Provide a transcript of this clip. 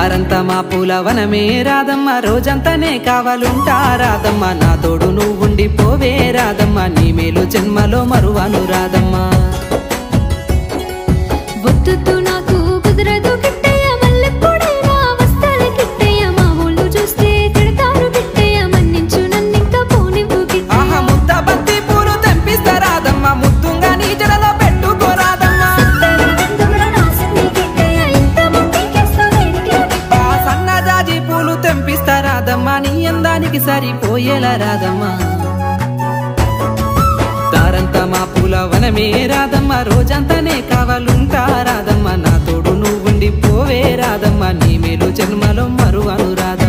దారంతా మా పూల వనమే రాధమ్మ రోజంతానే కావాలుంటా రాధమ్మ నా తోడు నువ్వుండి పోవే రాధమ్మ నీ మేలు జన్మలో మరువను రాధమ్మ వద్దు నాకు కుదరదు కిట్టయ్య మల్లెపూడైనా వస్తాల కిట్టయ్య మా ఊళ్ళు చూస్తే తిడతారు కిట్టయ్య మన్నించు నన్నింకా పోనివ్వు కిట్టయ్య ఆహా ముద్ద బంతి పూలు తెంపిస్తా రాధమ్మ ముద్దుంగా నీ జడలో పెట్టుకో రాధమ్మ సన్నజాజి పూలు తెంపిస్తా రాధమ్మ నీ అందానికి సరిపోయేలా రాధమ్మ దారంతా మా పూల వనమే రాధమ్మ రోజంతానే కావాలుంటా రాధమ్మ నా తోడు నువ్వుండి పోవే రాధమ్మ నీ మేలు జన్మలో మరువను రాధమ్మ